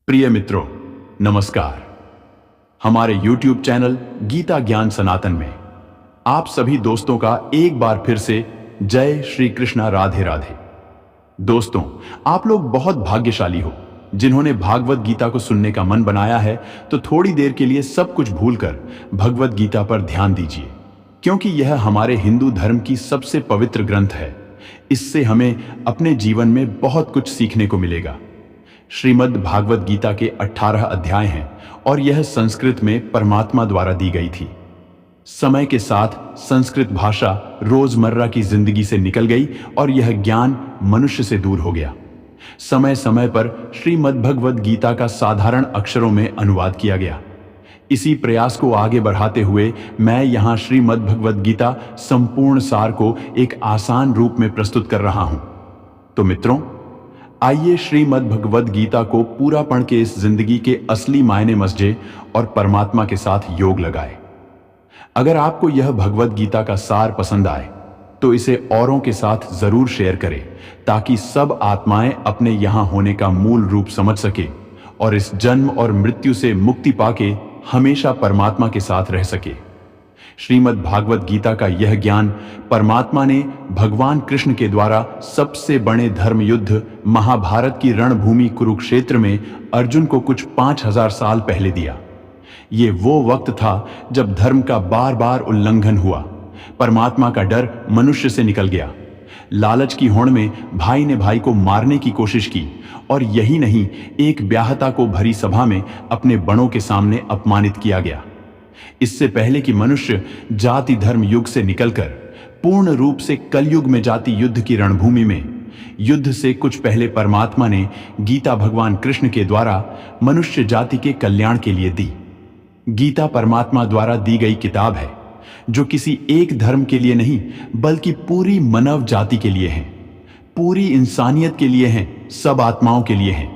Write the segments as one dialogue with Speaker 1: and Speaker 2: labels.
Speaker 1: प्रिय मित्रों, नमस्कार। हमारे YouTube चैनल गीता ज्ञान सनातन में आप सभी दोस्तों का एक बार फिर से जय श्री कृष्णा, राधे राधे। दोस्तों, आप लोग बहुत भाग्यशाली हो जिन्होंने भागवत गीता को सुनने का मन बनाया है। तो थोड़ी देर के लिए सब कुछ भूलकर भगवत गीता पर ध्यान दीजिए, क्योंकि यह हमारे हिंदू धर्म की सबसे पवित्र ग्रंथ है। इससे हमें अपने जीवन में बहुत कुछ सीखने को मिलेगा। श्रीमद् भागवत गीता के 18 अध्याय हैं और यह संस्कृत में परमात्मा द्वारा दी गई थी। समय के साथ संस्कृत भाषा रोजमर्रा की जिंदगी से निकल गई और यह ज्ञान मनुष्य से दूर हो गया। समय समय पर श्रीमद् भगवत गीता का साधारण अक्षरों में अनुवाद किया गया। इसी प्रयास को आगे बढ़ाते हुए मैं यहाँ श्रीमद् भगवत गीता संपूर्ण सार को एक आसान रूप में प्रस्तुत कर रहा हूँ। तो मित्रों, आइए श्रीमद् भगवत गीता को पूरा पढ़ के इस जिंदगी के असली मायने समझें और परमात्मा के साथ योग लगाए। अगर आपको यह भगवत गीता का सार पसंद आए तो इसे औरों के साथ जरूर शेयर करें, ताकि सब आत्माएं अपने यहां होने का मूल रूप समझ सके और इस जन्म और मृत्यु से मुक्ति पाके हमेशा परमात्मा के साथ रह सके। श्रीमद् भागवत गीता का यह ज्ञान परमात्मा ने भगवान कृष्ण के द्वारा सबसे बड़े धर्म युद्ध महाभारत की रणभूमि कुरुक्षेत्र में अर्जुन को कुछ 5000 साल पहले दिया। ये वो वक्त था जब धर्म का बार बार उल्लंघन हुआ, परमात्मा का डर मनुष्य से निकल गया। लालच की होड़ में भाई ने भाई को मारने की कोशिश की और यही नहीं, एक ब्याहता को भरी सभा में अपने बड़ों के सामने अपमानित किया गया। इससे पहले कि मनुष्य जाति धर्म युग से निकलकर पूर्ण रूप से कलयुग में जाति युद्ध की रणभूमि में युद्ध से कुछ पहले परमात्मा ने गीता भगवान कृष्ण के द्वारा मनुष्य जाति के कल्याण के लिए दी। गीता परमात्मा द्वारा दी गई किताब है जो किसी एक धर्म के लिए नहीं, बल्कि पूरी मानव जाति के लिए है, पूरी इंसानियत के लिए है, सब आत्माओं के लिए है।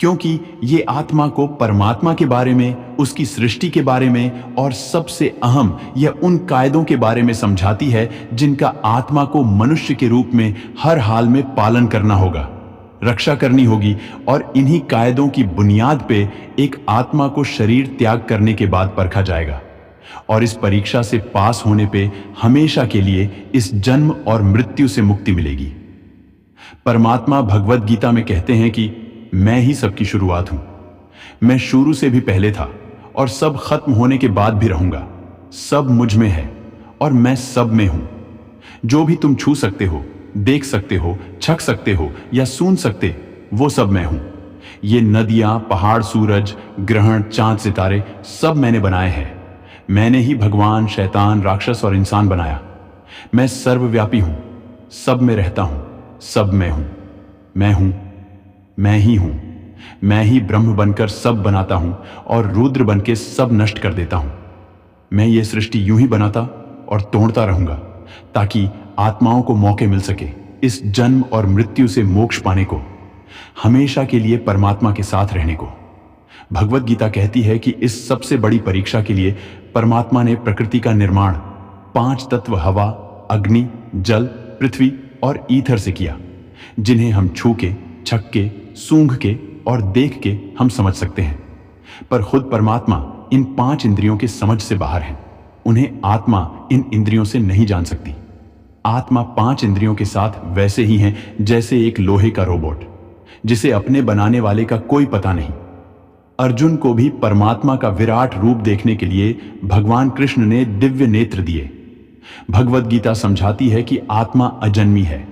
Speaker 1: क्योंकि ये आत्मा को परमात्मा के बारे में, उसकी सृष्टि के बारे में और सबसे अहम यह उन कायदों के बारे में समझाती है जिनका आत्मा को मनुष्य के रूप में हर हाल में पालन करना होगा, रक्षा करनी होगी। और इन्हीं कायदों की बुनियाद पे एक आत्मा को शरीर त्याग करने के बाद परखा जाएगा और इस परीक्षा से पास होने पे हमेशा के लिए इस जन्म और मृत्यु से मुक्ति मिलेगी। परमात्मा भगवत गीता में कहते हैं कि मैं ही सबकी शुरुआत हूं, मैं शुरू से भी पहले था और सब खत्म होने के बाद भी रहूंगा। सब मुझ में है और मैं सब में हूं। जो भी तुम छू सकते हो, देख सकते हो, छक सकते हो या सुन सकते, वो सब मैं हूं। ये नदियां, पहाड़, सूरज, ग्रहण, चांद, सितारे सब मैंने बनाए हैं। मैंने ही भगवान, शैतान, राक्षस और इंसान बनाया। मैं सर्वव्यापी हूं, सब में रहता हूं, सब में हूं। मैं हूं, मैं ही हूं। मैं ही ब्रह्म बनकर सब बनाता हूं और रुद्र बनकर सब नष्ट कर देता हूं। मैं ये सृष्टि यूं ही बनाता और तोड़ता रहूंगा, ताकि आत्माओं को मौके मिल सके इस जन्म और मृत्यु से मोक्ष पाने को, हमेशा के लिए परमात्मा के साथ रहने को। भगवत गीता कहती है कि इस सबसे बड़ी परीक्षा के लिए परमात्मा ने प्रकृति का निर्माण 5 तत्व हवा, अग्नि, जल, पृथ्वी और ईथर से किया, जिन्हें हम छू के, छक के, सूंघ के और देख के हम समझ सकते हैं। पर खुद परमात्मा इन 5 इंद्रियों के समझ से बाहर है। उन्हें आत्मा इन इंद्रियों से नहीं जान सकती। आत्मा 5 इंद्रियों के साथ वैसे ही है जैसे एक लोहे का रोबोट, जिसे अपने बनाने वाले का कोई पता नहीं। अर्जुन को भी परमात्मा का विराट रूप देखने के लिए भगवान कृष्ण ने दिव्य नेत्र दिए। भगवत गीता समझाती है कि आत्मा अजन्मी है,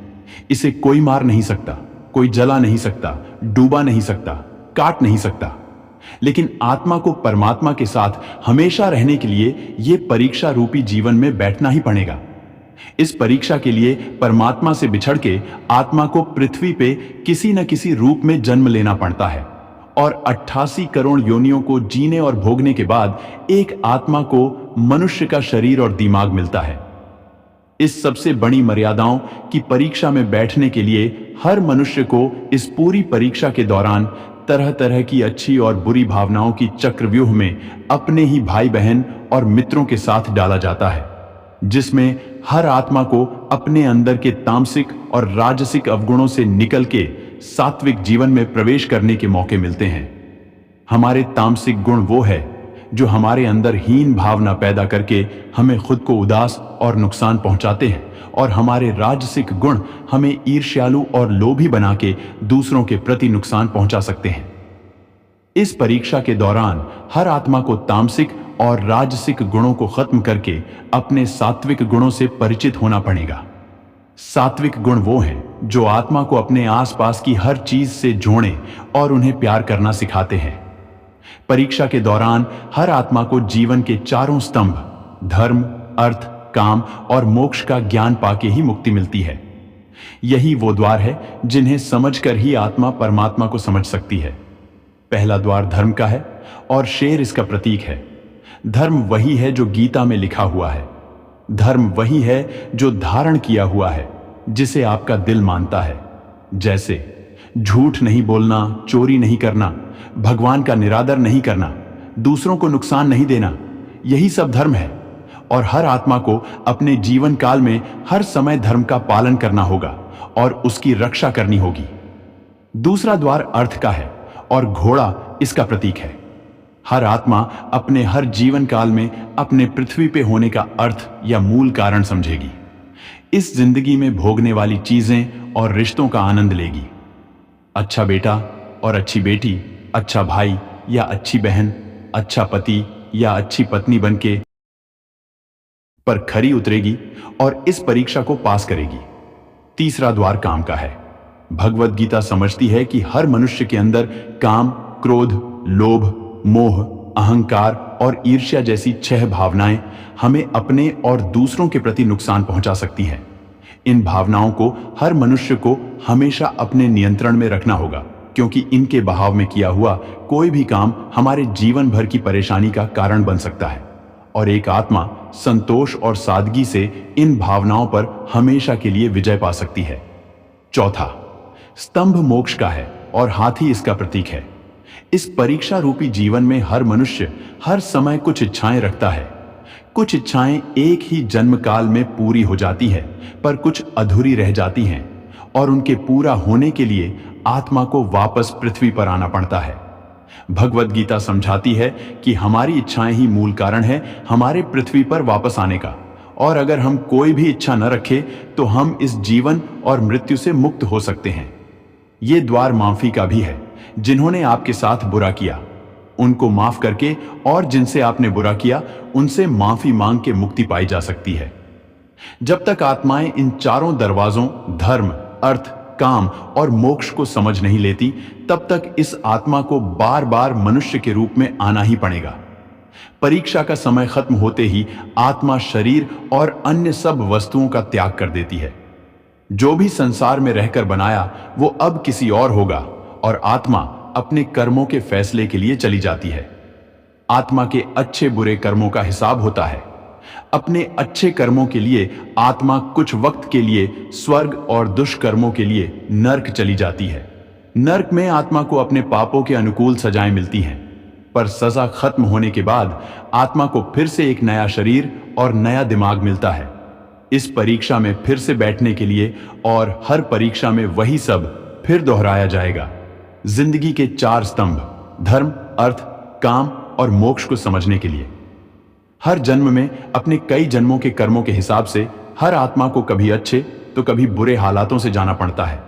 Speaker 1: इसे कोई मार नहीं सकता, कोई जला नहीं सकता, डूबा नहीं सकता, काट नहीं सकता। लेकिन आत्मा को परमात्मा के साथ हमेशा रहने के लिए यह परीक्षा रूपी जीवन में बैठना ही पड़ेगा। इस परीक्षा के लिए परमात्मा से बिछड़ के आत्मा को पृथ्वी पे किसी न किसी रूप में जन्म लेना पड़ता है और 88 करोड़ योनियों को जीने और भोगने के बाद एक आत्मा को मनुष्य का शरीर और दिमाग मिलता है। इस सबसे बड़ी मर्यादाओं की परीक्षा में बैठने के लिए हर मनुष्य को इस पूरी परीक्षा के दौरान तरह तरह की अच्छी और बुरी भावनाओं की चक्रव्यूह में अपने ही भाई बहन और मित्रों के साथ डाला जाता है, जिसमें हर आत्मा को अपने अंदर के तामसिक और राजसिक अवगुणों से निकल के सात्विक जीवन में प्रवेश करने के मौके मिलते हैं। हमारे तामसिक गुण वो है जो हमारे अंदर हीन भावना पैदा करके हमें खुद को उदास और नुकसान पहुंचाते हैं, और हमारे राजसिक गुण हमें ईर्ष्यालु और लोभी बना के दूसरों के प्रति नुकसान पहुंचा सकते हैं। इस परीक्षा के दौरान हर आत्मा को तामसिक और राजसिक गुणों को खत्म करके अपने सात्विक गुणों से परिचित होना पड़ेगा। सात्विक गुण वो हैं जो आत्मा को अपने आसपास की हर चीज से जोड़ें और उन्हें प्यार करना सिखाते हैं। परीक्षा के दौरान हर आत्मा को जीवन के चारों स्तंभ धर्म, अर्थ, काम और मोक्ष का ज्ञान पाके ही मुक्ति मिलती है। यही वो द्वार है जिन्हें समझकर ही आत्मा परमात्मा को समझ सकती है। पहला द्वार धर्म का है और शेर इसका प्रतीक है। धर्म वही है जो गीता में लिखा हुआ है। धर्म वही है जो धारण किया हुआ है, जिसे आपका दिल मानता है। जैसे झूठ नहीं बोलना, चोरी नहीं करना, भगवान का निरादर नहीं करना, दूसरों को नुकसान नहीं देना, यही सब धर्म है। और हर आत्मा को अपने जीवन काल में हर समय धर्म का पालन करना होगा और उसकी रक्षा करनी होगी। दूसरा द्वार अर्थ का है और घोड़ा इसका प्रतीक है। हर आत्मा अपने हर जीवन काल में अपने पृथ्वी पे होने का अर्थ या मूल कारण समझेगी। इस जिंदगी में भोगने वाली चीजें और रिश्तों का आनंद लेगी। अच्छा बेटा और अच्छी बेटी, अच्छा भाई या अच्छी बहन, अच्छा पति या अच्छी पत्नी बनके पर खरी उतरेगी और इस परीक्षा को पास करेगी। तीसरा द्वार काम का है। भगवत गीता समझती है कि हर मनुष्य के अंदर काम, क्रोध, लोभ, मोह, अहंकार और ईर्ष्या जैसी 6 भावनाएं हमें अपने और दूसरों के प्रति नुकसान पहुंचा सकती हैं। इन भावनाओं को हर मनुष्य को हमेशा अपने नियंत्रण में रखना होगा, क्योंकि इनके बहाव में किया हुआ कोई भी काम हमारे जीवन भर की परेशानी का कारण बन सकता है। और एक आत्मा संतोष और सादगी से इन भावनाओं पर हमेशा के लिए विजय पा सकती है। चौथा स्तंभ मोक्ष का है और हाथी इसका प्रतीक है। इस परीक्षा रूपी जीवन में हर मनुष्य हर समय कुछ इच्छाएं रखता है। कुछ इच्छाएं एक ही जन्म काल में पूरी हो जाती है, पर कुछ अधूरी रह जाती हैं और उनके पूरा होने के लिए आत्मा को वापस पृथ्वी पर आना पड़ता है। भगवत गीता समझाती है कि हमारी इच्छाएं ही मूल कारण है हमारे पृथ्वी पर वापस आने का, और अगर हम कोई भी इच्छा न रखें तो हम इस जीवन और मृत्यु से मुक्त हो सकते हैं। ये द्वार माफी का भी है। जिन्होंने आपके साथ बुरा किया उनको माफ करके और जिनसे आपने बुरा किया उनसे माफी मांग के मुक्ति पाई जा सकती है। जब तक आत्माएं इन चारों दरवाजों धर्म, अर्थ, काम और मोक्ष को समझ नहीं लेती, तब तक इस आत्मा को बार बार मनुष्य के रूप में आना ही पड़ेगा। परीक्षा का समय खत्म होते ही आत्मा शरीर और अन्य सब वस्तुओं का त्याग कर देती है। जो भी संसार में रहकर बनाया वो अब किसी और होगा, और आत्मा अपने कर्मों के फैसले के लिए चली जाती है। आत्मा के अच्छे बुरे कर्मों का हिसाब होता है। अपने अच्छे कर्मों के लिए आत्मा कुछ वक्त के लिए स्वर्ग और दुष्कर्मों के लिए नर्क चली जाती है। नर्क में आत्मा को अपने पापों के अनुकूल सजाएं मिलती हैं, पर सजा खत्म होने के बाद आत्मा को फिर से एक नया शरीर और नया दिमाग मिलता है। इस परीक्षा में फिर से बैठने के लिए, और हर परीक्षा में वही सब फिर दोहराया जाएगा। जिंदगी के 4 स्तंभ धर्म, अर्थ, काम और मोक्ष को समझने के लिए हर जन्म में अपने कई जन्मों के कर्मों के हिसाब से हर आत्मा को कभी अच्छे तो कभी बुरे हालातों से जाना पड़ता है।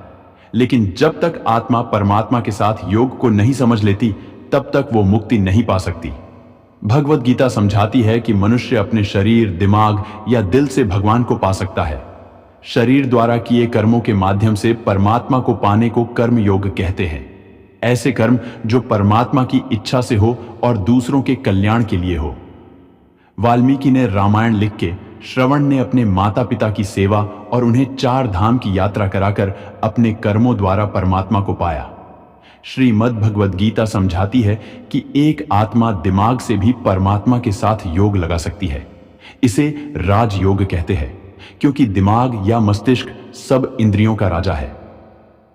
Speaker 1: लेकिन जब तक आत्मा परमात्मा के साथ योग को नहीं समझ लेती, तब तक वो मुक्ति नहीं पा सकती। भगवत गीता समझाती है कि मनुष्य अपने शरीर, दिमाग या दिल से भगवान को पा सकता है। शरीर द्वारा किए कर्मों के माध्यम से परमात्मा को पाने को कर्म योग कहते हैं। ऐसे कर्म जो परमात्मा की इच्छा से हो और दूसरों के कल्याण के लिए हो। वाल्मीकि ने रामायण लिख के श्रवण ने अपने माता पिता की सेवा और उन्हें 4 धाम की यात्रा कराकर अपने कर्मों द्वारा परमात्मा को पाया। श्रीमद् भगवद गीता समझाती है कि एक आत्मा दिमाग से भी परमात्मा के साथ योग लगा सकती है। इसे राजयोग कहते हैं, क्योंकि दिमाग या मस्तिष्क सब इंद्रियों का राजा है।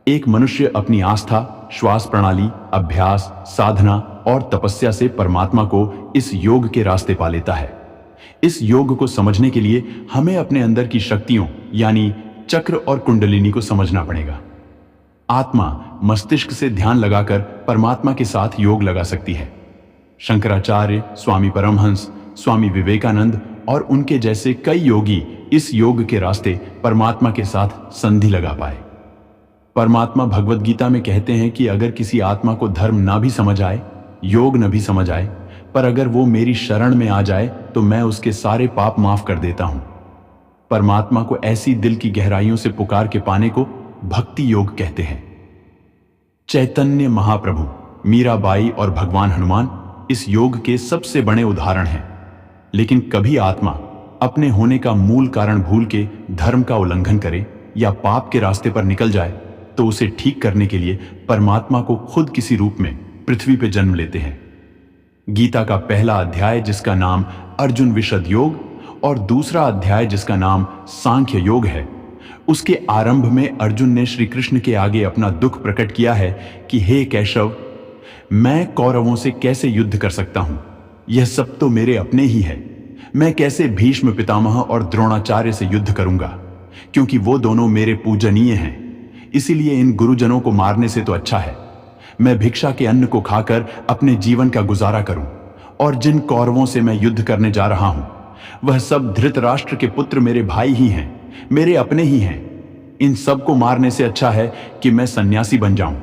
Speaker 1: एक मनुष्य अपनी आस्था, श्वास प्रणाली, अभ्यास, साधना और तपस्या से परमात्मा को इस योग के रास्ते पा लेता है। इस योग को समझने के लिए हमें अपने अंदर की शक्तियों यानी चक्र और कुंडलिनी को समझना पड़ेगा। आत्मा मस्तिष्क से ध्यान लगाकर परमात्मा के साथ योग लगा सकती है। शंकराचार्य, स्वामी परमहंस, स्वामी विवेकानंद और उनके जैसे कई योगी इस योग के रास्ते परमात्मा के साथ संधि लगा पाए। परमात्मा भगवत गीता में कहते हैं कि अगर किसी आत्मा को धर्म ना भी समझ आए, योग न भी समझ आए, पर अगर वो मेरी शरण में आ जाए तो मैं उसके सारे पाप माफ कर देता हूं। परमात्मा को ऐसी दिल की गहराइयों से पुकार के पाने को भक्ति योग कहते हैं। चैतन्य महाप्रभु, मीराबाई और भगवान हनुमान इस योग के सबसे बड़े उदाहरण हैं। लेकिन कभी आत्मा अपने होने का मूल कारण भूल के धर्म का उल्लंघन करे या पाप के रास्ते पर निकल जाए तो उसे ठीक करने के लिए परमात्मा को खुद किसी रूप में पृथ्वी पर जन्म लेते हैं। गीता का पहला अध्याय जिसका नाम अर्जुन विशद योग और दूसरा अध्याय जिसका नाम सांख्य योग है, उसके आरंभ में अर्जुन ने श्री कृष्ण के आगे अपना दुख प्रकट किया है कि हे केशव, मैं कौरवों से कैसे युद्ध कर सकता हूं? यह सब तो मेरे अपने ही है। मैं कैसे भीष्म पितामह और द्रोणाचार्य से युद्ध करूंगा, क्योंकि वो दोनों मेरे पूजनीय हैं। इसीलिए इन गुरुजनों को मारने से तो अच्छा है मैं भिक्षा के अन्न को खाकर अपने जीवन का गुजारा करूं। और जिन कौरवों से मैं युद्ध करने जा रहा हूं, वह सब धृतराष्ट्र के पुत्र मेरे भाई ही हैं, मेरे अपने ही हैं। इन सब को मारने से अच्छा है कि मैं सन्यासी बन जाऊं।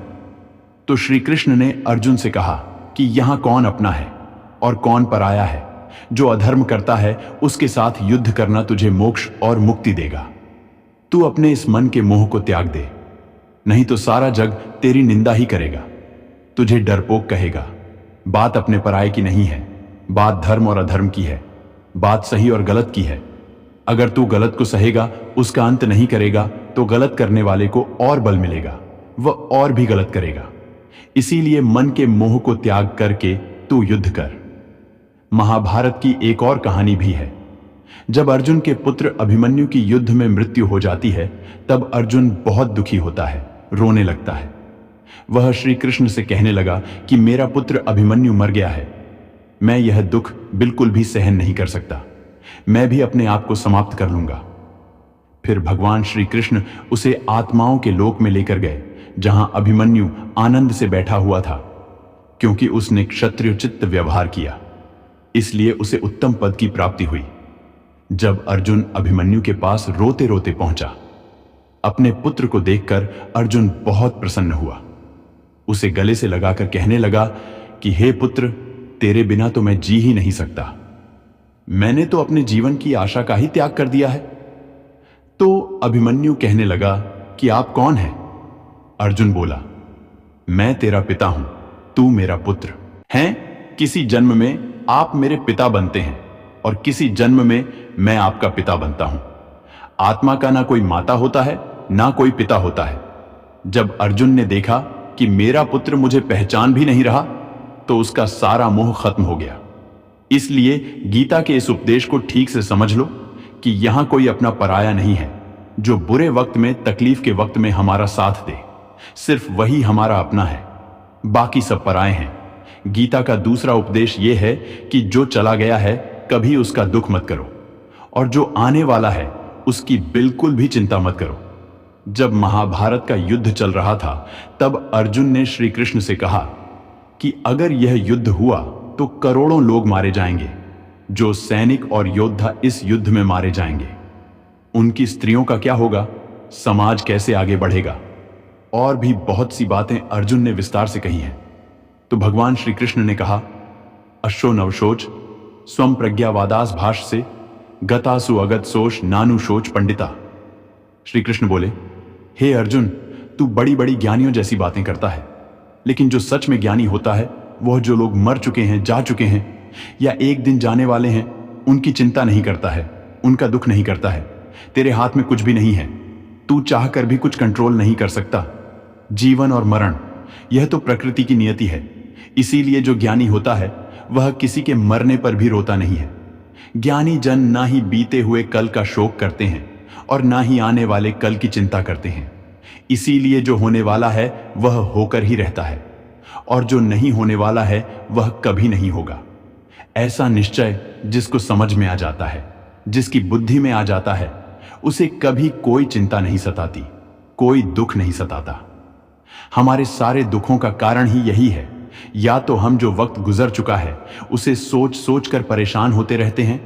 Speaker 1: तो श्री कृष्ण ने अर्जुन से कहा कि यहां कौन अपना है और कौन पराया है। जो अधर्म करता है उसके साथ युद्ध करना तुझे मोक्ष और मुक्ति देगा। तू अपने इस मन के मोह को त्याग दे, नहीं तो सारा जग तेरी निंदा ही करेगा, तुझे डरपोक कहेगा। बात अपने पराये की नहीं है, बात धर्म और अधर्म की है, बात सही और गलत की है। अगर तू गलत को सहेगा, उसका अंत नहीं करेगा, तो गलत करने वाले को और बल मिलेगा, वह और भी गलत करेगा। इसीलिए मन के मोह को त्याग करके तू युद्ध कर। महाभारत की एक और कहानी भी है। जब अर्जुन के पुत्र अभिमन्यु की युद्ध में मृत्यु हो जाती है, तब अर्जुन बहुत दुखी होता है, रोने लगता है। वह श्री कृष्ण से कहने लगा कि मेरा पुत्र अभिमन्यु मर गया है, मैं यह दुख बिल्कुल भी सहन नहीं कर सकता, मैं भी अपने आप को समाप्त कर लूंगा। फिर भगवान श्री कृष्ण उसे आत्माओं के लोक में लेकर गए, जहां अभिमन्यु आनंद से बैठा हुआ था। क्योंकि उसने क्षत्रियोचित व्यवहार किया, इसलिए उसे उत्तम पद की प्राप्ति हुई। जब अर्जुन अभिमन्यु के पास रोते रोते पहुंचा, अपने पुत्र को देखकर अर्जुन बहुत प्रसन्न हुआ। उसे गले से लगाकर कहने लगा कि हे पुत्र, तेरे बिना तो मैं जी ही नहीं सकता। मैंने तो अपने जीवन की आशा का ही त्याग कर दिया है। तो अभिमन्यु कहने लगा कि आप कौन हैं? अर्जुन बोला, मैं तेरा पिता हूं, तू मेरा पुत्र। हैं, किसी जन्म में आप मेरे पिता बनते हैं और किसी जन्म में मैं आपका पिता बनता हूं। आत्मा का ना कोई माता होता है, ना कोई पिता होता है। जब अर्जुन ने देखा कि मेरा पुत्र मुझे पहचान भी नहीं रहा, तो उसका सारा मोह खत्म हो गया। इसलिए गीता के इस उपदेश को ठीक से समझ लो कि यहां कोई अपना पराया नहीं है। जो बुरे वक्त में, तकलीफ के वक्त में हमारा साथ दे, सिर्फ वही हमारा अपना है, बाकी सब पराए हैं। गीता का दूसरा उपदेश यह है कि जो चला गया है कभी उसका दुख मत करो, और जो आने वाला है उसकी बिल्कुल भी चिंता मत करो। जब महाभारत का युद्ध चल रहा था, तब अर्जुन ने श्री कृष्ण से कहा कि अगर यह युद्ध हुआ तो करोड़ों लोग मारे जाएंगे। जो सैनिक और योद्धा इस युद्ध में मारे जाएंगे, उनकी स्त्रियों का क्या होगा? समाज कैसे आगे बढ़ेगा? और भी बहुत सी बातें अर्जुन ने विस्तार से कही हैं। तो भगवान श्री कृष्ण ने कहा, अश्वो नवशोच स्वम प्रज्ञावादास भाष से गतासु अगत सोच नानु शोच पंडिता। श्री कृष्ण बोले, हे अर्जुन, तू बड़ी बड़ी ज्ञानियों जैसी बातें करता है, लेकिन जो सच में ज्ञानी होता है वह जो लोग मर चुके हैं, जा चुके हैं या एक दिन जाने वाले हैं, उनकी चिंता नहीं करता है, उनका दुख नहीं करता है। तेरे हाथ में कुछ भी नहीं है, तू चाह कर भी कुछ कंट्रोल नहीं कर सकता। जीवन और मरण, यह तो प्रकृति की नियति है। इसीलिए जो ज्ञानी होता है वह किसी के मरने पर भी रोता नहीं है। ज्ञानी जन ना ही बीते हुए कल का शोक करते हैं और ना ही आने वाले कल की चिंता करते हैं। इसीलिए जो होने वाला है वह होकर ही रहता है, और जो नहीं होने वाला है वह कभी नहीं होगा। ऐसा निश्चय जिसको समझ में आ जाता है, जिसकी बुद्धि में आ जाता है, उसे कभी कोई चिंता नहीं सताती, कोई दुख नहीं सताता। हमारे सारे दुखों का कारण ही यही है। या तो हम जो वक्त गुजर चुका है उसे सोच सोच कर परेशान होते रहते हैं,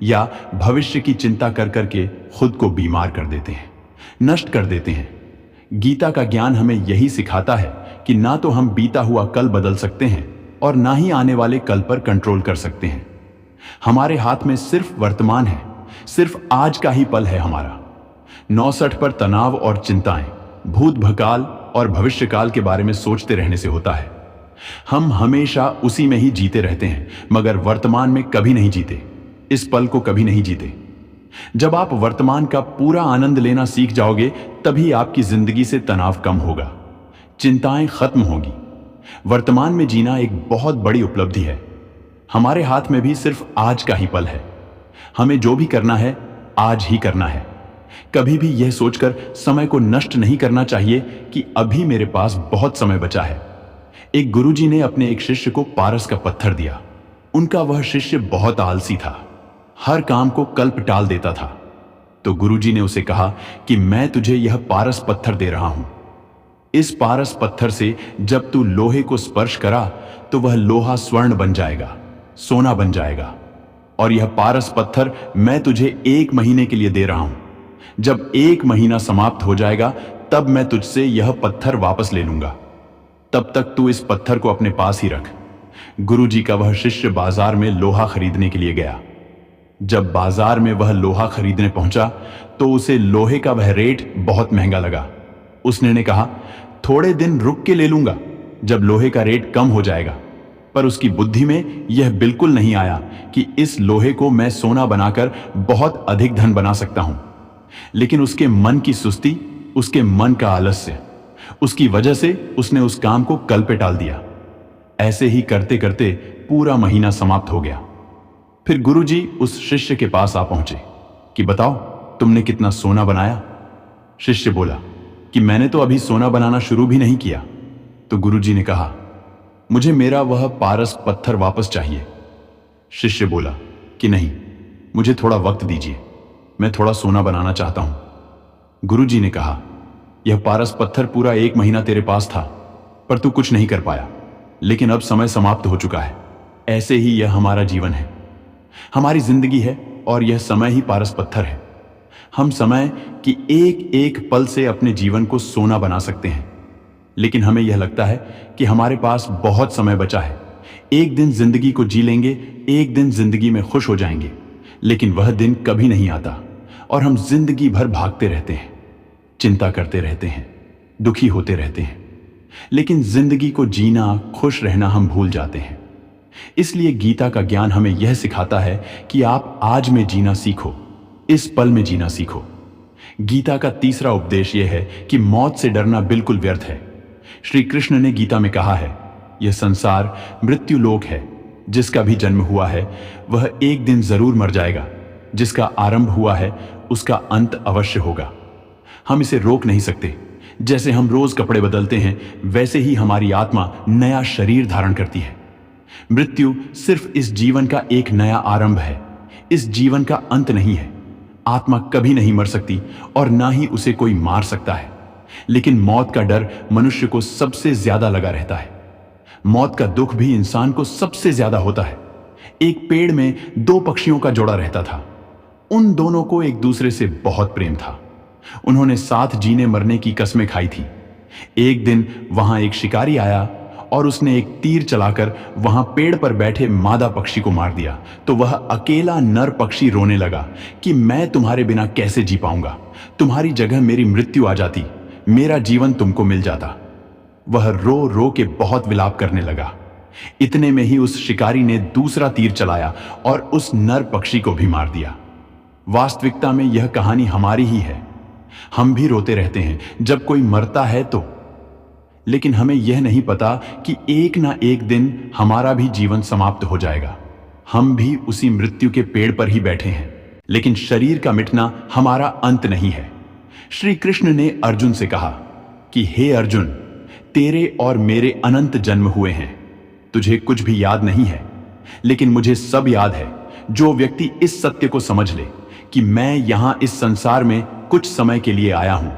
Speaker 1: या भविष्य की चिंता कर करके खुद को बीमार कर देते हैं, नष्ट कर देते हैं। गीता का ज्ञान हमें यही सिखाता है कि ना तो हम बीता हुआ कल बदल सकते हैं और ना ही आने वाले कल पर कंट्रोल कर सकते हैं। हमारे हाथ में सिर्फ वर्तमान है, सिर्फ आज का ही पल है हमारा। 69 पर तनाव और चिंताएं भूत भकाल और भविष्यकाल के बारे में सोचते रहने से होता है। हम हमेशा उसी में ही जीते रहते हैं, मगर वर्तमान में कभी नहीं जीते, इस पल को कभी नहीं जीते। जब आप वर्तमान का पूरा आनंद लेना सीख जाओगे, तभी आपकी जिंदगी से तनाव कम होगा, चिंताएं खत्म होगी। वर्तमान में जीना एक बहुत बड़ी उपलब्धि है। हमारे हाथ में भी सिर्फ आज का ही पल है। हमें जो भी करना है आज ही करना है। कभी भी यह सोचकर समय को नष्ट नहीं करना चाहिए कि अभी मेरे पास बहुत समय बचा है। एक गुरुजी ने अपने एक शिष्य को पारस का पत्थर दिया। उनका वह शिष्य बहुत आलसी था, हर काम को कल्प टाल देता था। तो गुरुजी ने उसे कहा कि मैं तुझे यह पारस पत्थर दे रहा हूं। इस पारस पत्थर से जब तू लोहे को स्पर्श करा तो वह लोहा स्वर्ण बन जाएगा, सोना बन जाएगा। और यह पारस पत्थर मैं तुझे 1 महीने के लिए दे रहा हूं। जब 1 महीना समाप्त हो जाएगा तब मैं तुझसे यह पत्थर वापस ले लूंगा। तब तक तू इस पत्थर को अपने पास ही रख। गुरुजी का वह शिष्य बाजार में लोहा खरीदने के लिए गया। जब बाजार में वह लोहा खरीदने पहुंचा तो उसे लोहे का वह रेट बहुत महंगा लगा। उसने ने कहा, थोड़े दिन रुक के ले लूंगा जब लोहे का रेट कम हो जाएगा। पर उसकी बुद्धि में यह बिल्कुल नहीं आया कि इस लोहे को मैं सोना बनाकर बहुत अधिक धन बना सकता हूं। लेकिन उसके मन की सुस्ती, उसके मन का आलस्य, उसकी वजह से उसने उस काम को कल पे टाल दिया। ऐसे ही करते करते पूरा महीना समाप्त हो गया। फिर गुरुजी उस शिष्य के पास आ पहुंचे कि बताओ तुमने कितना सोना बनाया। शिष्य बोला कि मैंने तो अभी सोना बनाना शुरू भी नहीं किया। तो गुरुजी ने कहा, मुझे मेरा वह पारस पत्थर वापस चाहिए। शिष्य बोला कि नहीं, मुझे थोड़ा वक्त दीजिए, मैं थोड़ा सोना बनाना चाहता हूं। गुरुजी ने कहा, यह पारस पत्थर पूरा 1 महीना तेरे पास था, पर तू कुछ नहीं कर पाया। लेकिन अब समय समाप्त हो चुका है। ऐसे ही यह हमारा जीवन है, हमारी जिंदगी है, और यह समय ही पारस पत्थर है। हम समय की एक एक पल से अपने जीवन को सोना बना सकते हैं। लेकिन हमें यह लगता है कि हमारे पास बहुत समय बचा है, एक दिन जिंदगी को जी लेंगे, एक दिन जिंदगी में खुश हो जाएंगे। लेकिन वह दिन कभी नहीं आता और हम जिंदगी भर भागते रहते हैं, चिंता करते रहते हैं, दुखी होते रहते हैं। लेकिन जिंदगी को जीना, खुश रहना हम भूल जाते हैं। इसलिए गीता का ज्ञान हमें यह सिखाता है कि आप आज में जीना सीखो, इस पल में जीना सीखो। गीता का तीसरा उपदेश यह है कि मौत से डरना बिल्कुल व्यर्थ है। श्री कृष्ण ने गीता में कहा है, यह संसार मृत्यु लोक है। जिसका भी जन्म हुआ है वह एक दिन जरूर मर जाएगा। जिसका आरंभ हुआ है उसका अंत अवश्य होगा। हम इसे रोक नहीं सकते। जैसे हम रोज कपड़े बदलते हैं, वैसे ही हमारी आत्मा नया शरीर धारण करती है। मृत्यु सिर्फ इस जीवन का एक नया आरंभ है, इस जीवन का अंत नहीं है। आत्मा कभी नहीं मर सकती और ना ही उसे कोई मार सकता है। लेकिन मौत का डर मनुष्य को सबसे ज्यादा लगा रहता है। मौत का दुख भी इंसान को सबसे ज्यादा होता है। एक पेड़ में 2 पक्षियों का जोड़ा रहता था। उन दोनों को एक दूसरे से बहुत प्रेम था। उन्होंने साथ जीने मरने की कस्में खाई थी। एक दिन वहां एक शिकारी आया और उसने एक तीर चलाकर वहां पेड़ पर बैठे मादा पक्षी को मार दिया। तो वह अकेला नर पक्षी रोने लगा कि मैं तुम्हारे बिना कैसे जी पाऊंगा। तुम्हारी जगह मेरी मृत्यु आ जाती, मेरा जीवन तुमको मिल जाता। वह रो रो के बहुत विलाप करने लगा। इतने में ही उस शिकारी ने दूसरा तीर चलाया और उस नर पक्षी को भी मार दिया। वास्तविकता में यह कहानी हमारी ही है। हम भी रोते रहते हैं जब कोई मरता है तो। लेकिन हमें यह नहीं पता कि एक ना एक दिन हमारा भी जीवन समाप्त हो जाएगा। हम भी उसी मृत्यु के पेड़ पर ही बैठे हैं। लेकिन शरीर का मिटना हमारा अंत नहीं है। श्री कृष्ण ने अर्जुन से कहा कि हे अर्जुन, तेरे और मेरे अनंत जन्म हुए हैं, तुझे कुछ भी याद नहीं है, लेकिन मुझे सब याद है। जो व्यक्ति इस सत्य को समझ ले कि मैं यहां इस संसार में कुछ समय के लिए आया हूं,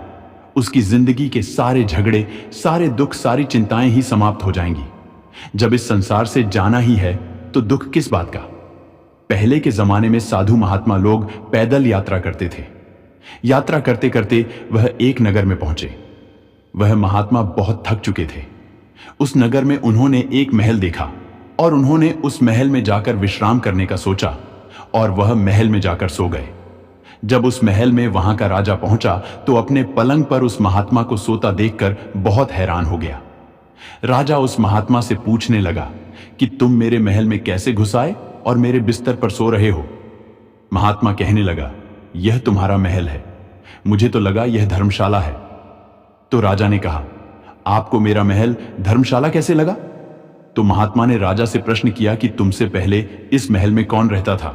Speaker 1: उसकी जिंदगी के सारे झगड़े, सारे दुख, सारी चिंताएं ही समाप्त हो जाएंगी। जब इस संसार से जाना ही है तो दुख किस बात का। पहले के जमाने में साधु महात्मा लोग पैदल यात्रा करते थे। यात्रा करते करते वह एक नगर में पहुंचे। वह महात्मा बहुत थक चुके थे। उस नगर में उन्होंने एक महल देखा और उन्होंने उस महल में जाकर विश्राम करने का सोचा और वह महल में जाकर सो गए। जब उस महल में वहां का राजा पहुंचा तो अपने पलंग पर उस महात्मा को सोता देखकर बहुत हैरान हो गया। राजा उस महात्मा से पूछने लगा कि तुम मेरे महल में कैसे घुस आए और मेरे बिस्तर पर सो रहे हो। महात्मा कहने लगा, यह तुम्हारा महल है, मुझे तो लगा यह धर्मशाला है। तो राजा ने कहा, आपको मेरा महल धर्मशाला कैसे लगा? तो महात्मा ने राजा से प्रश्न किया कि तुमसे पहले इस महल में कौन रहता था?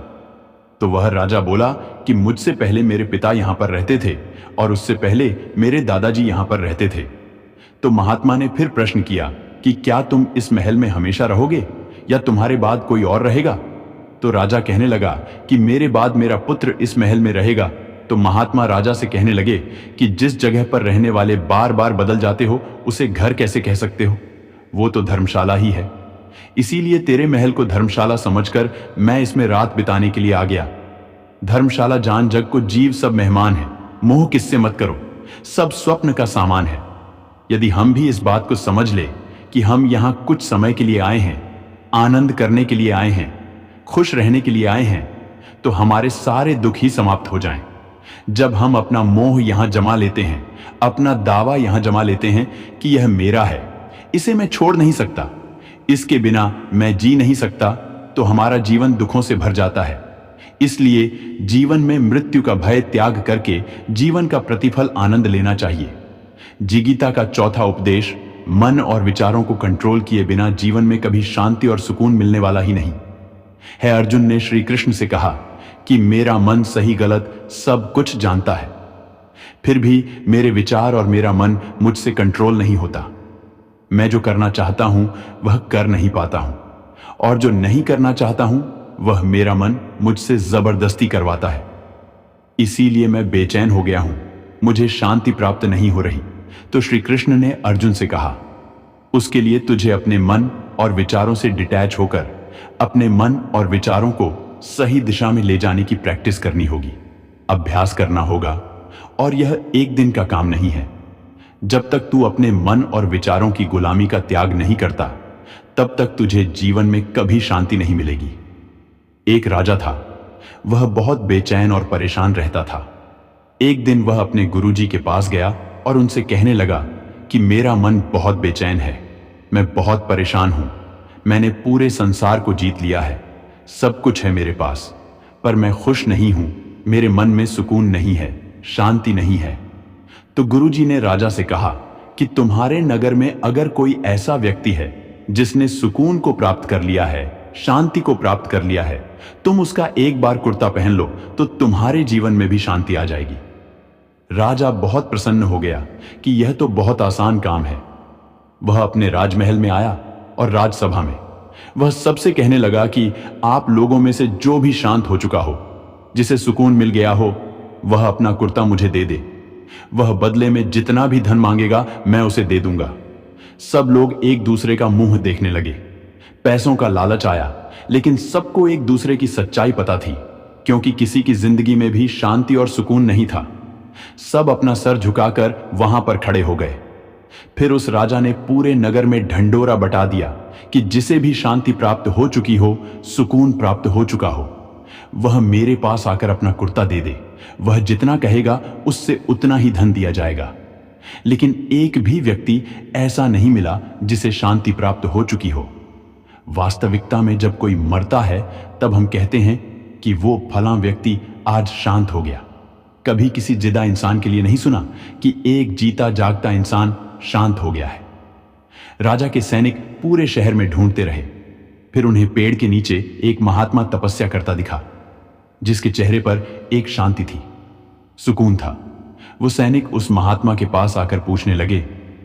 Speaker 1: तो वह राजा बोला कि मुझसे पहले मेरे पिता यहां पर रहते थे और उससे पहले मेरे दादाजी यहां पर रहते थे। तो महात्मा ने फिर प्रश्न किया कि क्या तुम इस महल में हमेशा रहोगे या तुम्हारे बाद कोई और रहेगा? तो राजा कहने लगा कि मेरे बाद मेरा पुत्र इस महल में रहेगा। तो महात्मा राजा से कहने लगे कि जिस जगह पर रहने वाले बार बार बदल जाते हो उसे घर कैसे कह सकते हो? वो तो धर्मशाला ही है। इसीलिए तेरे महल को धर्मशाला समझकर मैं इसमें रात बिताने के लिए आ गया। धर्मशाला जान जग को जीव सब मेहमान है, मोह किससे मत करो, सब स्वप्न का सामान है। यदि हम भी इस बात को समझ ले कि हम यहां कुछ समय के लिए आए हैं, आनंद करने के लिए आए हैं, खुश रहने के लिए आए हैं, तो हमारे सारे दुख ही समाप्त हो जाएं। जब हम अपना मोह यहां जमा लेते हैं, अपना दावा यहां जमा लेते हैं कि यह मेरा है, इसे मैं छोड़ नहीं सकता, इसके बिना मैं जी नहीं सकता, तो हमारा जीवन दुखों से भर जाता है। इसलिए जीवन में मृत्यु का भय त्याग करके जीवन का प्रतिफल आनंद लेना चाहिए। जिगीता का चौथा उपदेश, मन और विचारों को कंट्रोल किए बिना जीवन में कभी शांति और सुकून मिलने वाला ही नहीं है। अर्जुन ने श्री कृष्ण से कहा कि मेरा मन सही गलत सब कुछ जानता है, फिर भी मेरे विचार और मेरा मन मुझसे कंट्रोल नहीं होता। मैं जो करना चाहता हूं वह कर नहीं पाता हूं, और जो नहीं करना चाहता हूं वह मेरा मन मुझसे जबरदस्ती करवाता है। इसीलिए मैं बेचैन हो गया हूं, मुझे शांति प्राप्त नहीं हो रही। तो श्री कृष्ण ने अर्जुन से कहा, उसके लिए तुझे अपने मन और विचारों से डिटैच होकर अपने मन और विचारों को सही दिशा में ले जाने की प्रैक्टिस करनी होगी, अभ्यास करना होगा, और यह एक दिन का काम नहीं है। जब तक तू अपने मन और विचारों की गुलामी का त्याग नहीं करता, तब तक तुझे जीवन में कभी शांति नहीं मिलेगी। एक राजा था, वह बहुत बेचैन और परेशान रहता था। एक दिन वह अपने गुरुजी के पास गया और उनसे कहने लगा कि मेरा मन बहुत बेचैन है, मैं बहुत परेशान हूं, मैंने पूरे संसार को जीत लिया है, सब कुछ है मेरे पास, पर मैं खुश नहीं हूं, मेरे मन में सुकून नहीं है, शांति नहीं है। तो गुरुजी ने राजा से कहा कि तुम्हारे नगर में अगर कोई ऐसा व्यक्ति है जिसने सुकून को प्राप्त कर लिया है, शांति को प्राप्त कर लिया है, तुम उसका एक बार कुर्ता पहन लो तो तुम्हारे जीवन में भी शांति आ जाएगी। राजा बहुत प्रसन्न हो गया कि यह तो बहुत आसान काम है। वह अपने राजमहल में आया और राजसभा में वह सबसे कहने लगा कि आप लोगों में से जो भी शांत हो चुका हो, जिसे सुकून मिल गया हो, वह अपना कुर्ता मुझे दे दे। वह बदले में जितना भी धन मांगेगा मैं उसे दे दूंगा। सब लोग एक दूसरे का मुंह देखने लगे। पैसों का लालच आया, लेकिन सबको एक दूसरे की सच्चाई पता थी, क्योंकि किसी की जिंदगी में भी शांति और सुकून नहीं था। सब अपना सर झुकाकर वहां पर खड़े हो गए। फिर उस राजा ने पूरे नगर में ढंढोरा बटा दिया कि जिसे भी शांति प्राप्त हो चुकी हो, सुकून प्राप्त हो चुका हो, वह मेरे पास आकर अपना कुर्ता दे दे। वह जितना कहेगा उससे उतना ही धन दिया जाएगा। लेकिन एक भी व्यक्ति ऐसा नहीं मिला जिसे शांति प्राप्त हो चुकी हो। वास्तविकता में जब कोई मरता है तब हम कहते हैं कि वो फलां व्यक्ति आज शांत हो गया। कभी किसी जिंदा इंसान के लिए नहीं सुना कि एक जीता जागता इंसान शांत हो गया है। राजा के सैनिक पूरे शहर में ढूंढते रहे। फिर उन्हें पेड़ के नीचे एक महात्मा तपस्या करता दिखा, जिसके चेहरे पर एक शांति थी, सुकून था। वो सैनिक उस महात्मा के पास आकर पूछने लगे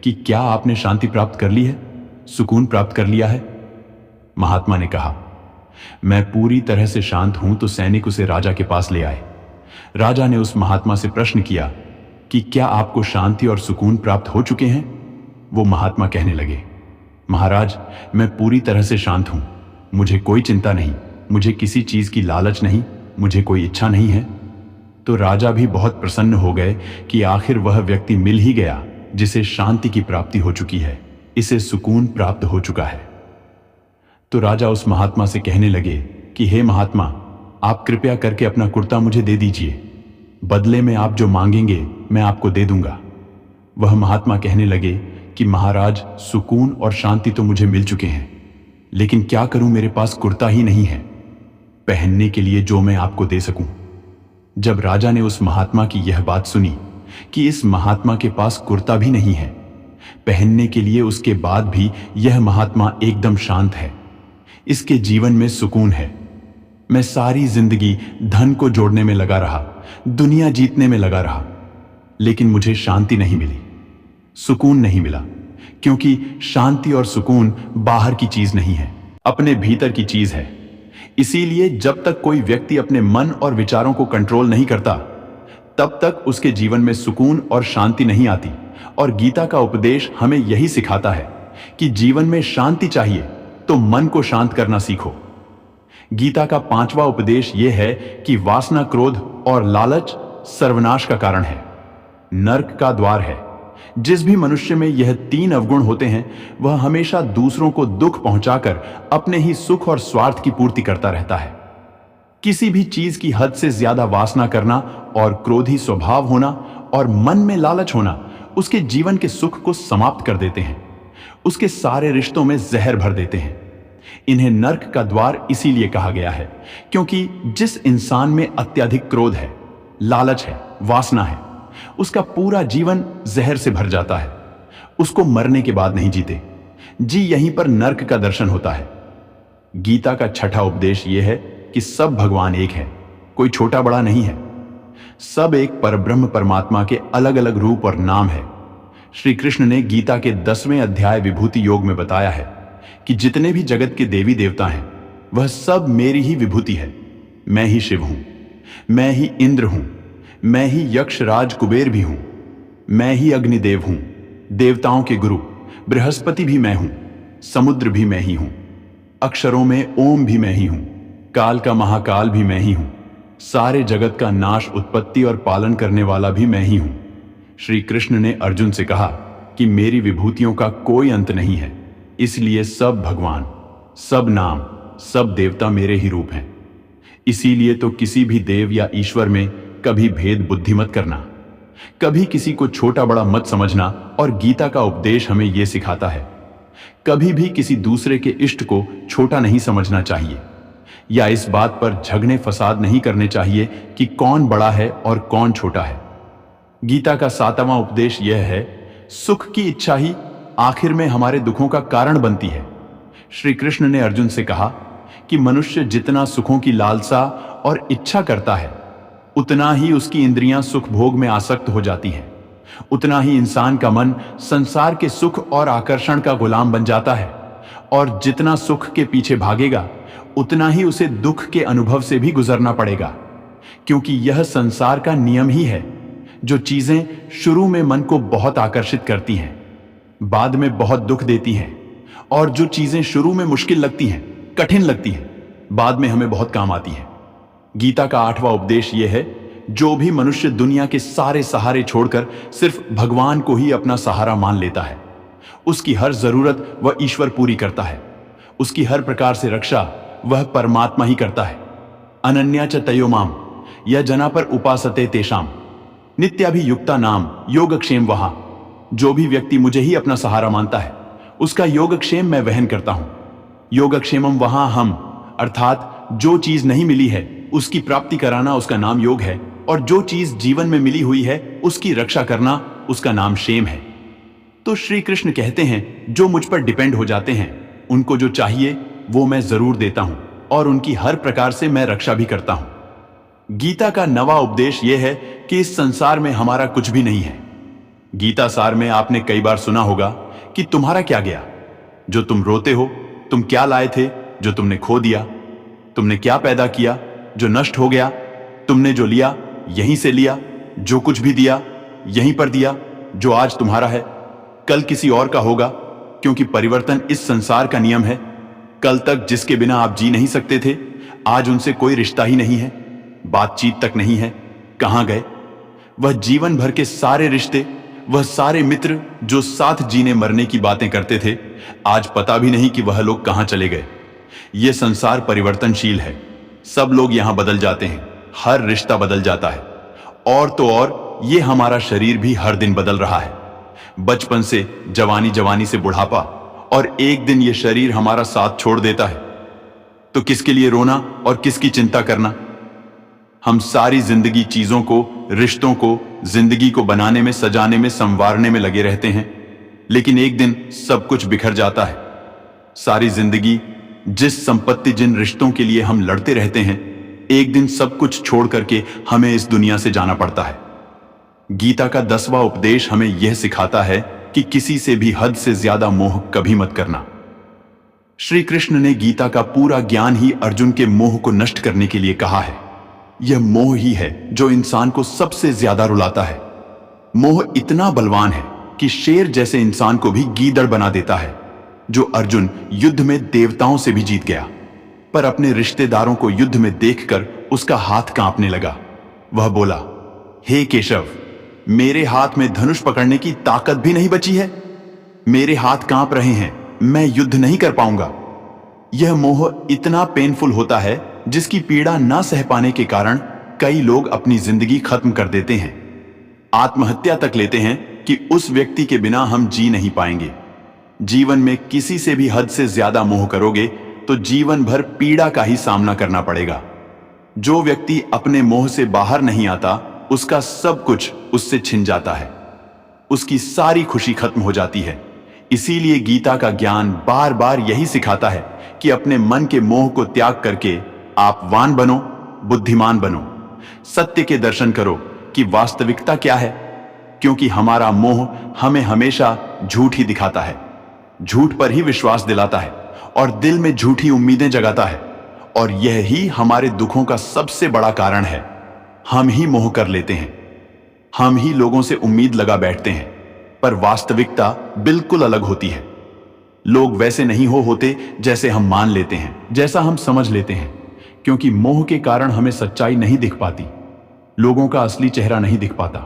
Speaker 1: कि क्या आपने शांति प्राप्त कर ली है, सुकून प्राप्त कर लिया है? महात्मा ने कहा, मैं पूरी तरह से शांत हूं। तो सैनिक उसे राजा के पास ले आए। राजा ने उस महात्मा से प्रश्न किया कि क्या आपको शांति और सुकून प्राप्त हो चुके हैं? वो महात्मा कहने लगे, महाराज, मैं पूरी तरह से शांत हूं। मुझे कोई चिंता नहीं, मुझे किसी चीज की लालच नहीं, मुझे कोई इच्छा नहीं है। तो राजा भी बहुत प्रसन्न हो गए कि आखिर वह व्यक्ति मिल ही गया जिसे शांति की प्राप्ति हो चुकी है, इसे सुकून प्राप्त हो चुका है। तो राजा उस महात्मा से कहने लगे कि हे महात्मा, आप कृपया करके अपना कुर्ता मुझे दे दीजिए, बदले में आप जो मांगेंगे मैं आपको दे दूंगा। वह महात्मा कहने लगे कि महाराज, सुकून और शांति तो मुझे मिल चुके हैं, लेकिन क्या करूं, मेरे पास कुर्ता ही नहीं है पहनने के लिए जो मैं आपको दे सकूं। जब राजा ने उस महात्मा की यह बात सुनी कि इस महात्मा के पास कुर्ता भी नहीं है पहनने के लिए, उसके बाद भी यह महात्मा एकदम शांत है, इसके जीवन में सुकून है। मैं सारी जिंदगी धन को जोड़ने में लगा रहा, दुनिया जीतने में लगा रहा, लेकिन मुझे शांति नहीं मिली, सुकून नहीं मिला, क्योंकि शांति और सुकून बाहर की चीज नहीं है, अपने भीतर की चीज है। इसीलिए जब तक कोई व्यक्ति अपने मन और विचारों को कंट्रोल नहीं करता, तब तक उसके जीवन में सुकून और शांति नहीं आती। और गीता का उपदेश हमें यही सिखाता है कि जीवन में शांति चाहिए तो मन को शांत करना सीखो। गीता का 5वां उपदेश यह है कि वासना, क्रोध और लालच सर्वनाश का कारण है, नरक का द्वार है। जिस भी मनुष्य में यह 3 अवगुण होते हैं, वह हमेशा दूसरों को दुख पहुंचाकर अपने ही सुख और स्वार्थ की पूर्ति करता रहता है। किसी भी चीज की हद से ज्यादा वासना करना और क्रोधी स्वभाव होना और मन में लालच होना उसके जीवन के सुख को समाप्त कर देते हैं, उसके सारे रिश्तों में जहर भर देते हैं। इन्हें नरक का द्वार इसीलिए कहा गया है क्योंकि जिस इंसान में अत्यधिक क्रोध है, लालच है, वासना है, उसका पूरा जीवन जहर से भर जाता है। उसको मरने के बाद नहीं जीते जी, यहीं पर नरक का दर्शन होता है। गीता का 6ठा उपदेश यह है कि सब भगवान एक है, कोई छोटा बड़ा नहीं है, सब एक परब्रह्म परमात्मा के अलग अलग रूप और नाम है। श्री कृष्ण ने गीता के 10वें अध्याय विभूति योग में बताया है कि जितने भी जगत के देवी देवता हैं, वह सब मेरी ही विभूति है। मैं ही शिव हूं, मैं ही इंद्र हूं, मैं ही यक्ष राज कुबेर भी हूं, मैं ही अग्निदेव हूं, देवताओं के गुरु बृहस्पति भी मैं हूं, समुद्र भी मैं ही हूं, अक्षरों में ओम भी मैं ही हूं, काल का महाकाल भी मैं ही हूं, सारे जगत का नाश, उत्पत्ति और पालन करने वाला भी मैं ही हूं। श्री कृष्ण ने अर्जुन से कहा कि मेरी विभूतियों का कोई अंत नहीं है, इसलिए सब भगवान, सब नाम, सब देवता मेरे ही रूप हैं। इसीलिए तो किसी भी देव या ईश्वर में कभी भेद बुद्धि मत करना, कभी किसी को छोटा बड़ा मत समझना। और गीता का उपदेश हमें यह सिखाता है, कभी भी किसी दूसरे के इष्ट को छोटा नहीं समझना चाहिए, या इस बात पर झगड़े फसाद नहीं करने चाहिए कि कौन बड़ा है और कौन छोटा है। गीता का 7वां उपदेश यह है, सुख की इच्छा ही आखिर में हमारे दुखों का कारण बनती है। श्री कृष्ण ने अर्जुन से कहा कि मनुष्य जितना सुखों की लालसा और इच्छा करता है, उतना ही उसकी इंद्रियां सुख भोग में आसक्त हो जाती हैं, उतना ही इंसान का मन संसार के सुख और आकर्षण का गुलाम बन जाता है। और जितना सुख के पीछे भागेगा, उतना ही उसे दुख के अनुभव से भी गुजरना पड़ेगा, क्योंकि यह संसार का नियम ही है। जो चीजें शुरू में मन को बहुत आकर्षित करती हैं, बाद में बहुत दुख देती हैं, और जो चीजें शुरू में मुश्किल लगती हैं, कठिन लगती हैं, बाद में हमें बहुत काम आती हैं। गीता का 8वां उपदेश यह है, जो भी मनुष्य दुनिया के सारे सहारे छोड़कर सिर्फ भगवान को ही अपना सहारा मान लेता है, उसकी हर जरूरत वह ईश्वर पूरी करता है, उसकी हर प्रकार से रक्षा वह परमात्मा ही करता है। अनन्या च तयो माम या जना पर उपासते तेषाम नित्याभियुक्ता नाम योगक्षेम वहा। जो भी व्यक्ति मुझे ही अपना सहारा मानता है, उसका योगक्षेम मैं वहन करता हूं। योगक्षेमम वहां हम, अर्थात जो चीज नहीं मिली है उसकी प्राप्ति कराना उसका नाम योग है, और जो चीज जीवन में मिली हुई है उसकी रक्षा करना उसका नाम क्षेम है। तो श्री कृष्ण कहते हैं, जो मुझ पर डिपेंड हो जाते हैं, उनको जो चाहिए वो मैं जरूर देता हूं, और उनकी हर प्रकार से मैं रक्षा भी करता हूं। गीता का 9वां उपदेश यह है कि इस संसार में हमारा कुछ भी नहीं है। गीता सार में आपने कई बार सुना होगा कि तुम्हारा क्या गया, जो तुम रोते हो, तुम क्या लाए थे जो तुमने खो दिया, तुमने क्या पैदा किया जो नष्ट हो गया, तुमने जो लिया यहीं से लिया, जो कुछ भी दिया यहीं पर दिया जो आज तुम्हारा है कल किसी और का होगा, क्योंकि परिवर्तन इस संसार का नियम है। कल तक जिसके बिना आप जी नहीं सकते थे, आज उनसे कोई रिश्ता ही नहीं है, बातचीत तक नहीं है। कहां गए वह जीवन भर के सारे रिश्ते, वह सारे मित्र जो साथ जीने मरने की बातें करते थे? आज पता भी नहीं कि वह लोग कहां चले गए। यह संसार परिवर्तनशील है, सब लोग यहां बदल जाते हैं, हर रिश्ता बदल जाता है। और तो और ये हमारा शरीर भी हर दिन बदल रहा है, बचपन से जवानी, जवानी से बुढ़ापा, और एक दिन ये शरीर हमारा साथ छोड़ देता है। तो किसके लिए रोना और किसकी चिंता करना? हम सारी जिंदगी चीजों को, रिश्तों को, जिंदगी को बनाने में, सजाने में, संवारने में लगे रहते हैं, लेकिन एक दिन सब कुछ बिखर जाता है। सारी जिंदगी जिस संपत्ति, जिन रिश्तों के लिए हम लड़ते रहते हैं, एक दिन सब कुछ छोड़ करके हमें इस दुनिया से जाना पड़ता है। गीता का 10वां उपदेश हमें यह सिखाता है कि किसी से भी हद से ज्यादा मोह कभी मत करना। श्री कृष्ण ने गीता का पूरा ज्ञान ही अर्जुन के मोह को नष्ट करने के लिए कहा है। यह मोह ही है जो इंसान को सबसे ज्यादा रुलाता है। मोह इतना बलवान है कि शेर जैसे इंसान को भी गीदड़ बना देता है, जो अर्जुन युद्ध में देवताओं से भी जीत गया। पर अपने रिश्तेदारों को युद्ध में देखकर उसका हाथ कांपने लगा। वह बोला, हे केशव, मेरे हाथ में धनुष पकड़ने की ताकत भी नहीं बची है, मेरे हाथ कांप रहे हैं, मैं युद्ध नहीं कर पाऊंगा। यह मोह इतना पेनफुल होता है जिसकी पीड़ा ना सह पाने के कारण कई लोग अपनी जिंदगी खत्म कर देते हैं, आत्महत्या तक लेते हैं कि उस व्यक्ति के बिना हम जी नहीं पाएंगे। जीवन में किसी से भी हद से ज्यादा मोह करोगे तो जीवन भर पीड़ा का ही सामना करना पड़ेगा। जो व्यक्ति अपने मोह से बाहर नहीं आता, उसका सब कुछ उससे छिन जाता है, उसकी सारी खुशी खत्म हो जाती है। इसीलिए गीता का ज्ञान बार बार यही सिखाता है कि अपने मन के मोह को त्याग करके आप वान बनो, बुद्धिमान बनो, सत्य के दर्शन करो कि वास्तविकता क्या है, क्योंकि हमारा मोह हमें हमेशा झूठ ही दिखाता है, झूठ पर ही विश्वास दिलाता है और दिल में झूठी उम्मीदें जगाता है। और यह ही हमारे दुखों का सबसे बड़ा कारण है। हम ही मोह कर लेते हैं, हम ही लोगों से उम्मीद लगा बैठते हैं, पर वास्तविकता बिल्कुल अलग होती है। लोग वैसे नहीं होते जैसे हम मान लेते हैं, जैसा हम समझ लेते हैं, क्योंकि मोह के कारण हमें सच्चाई नहीं दिख पाती, लोगों का असली चेहरा नहीं दिख पाता।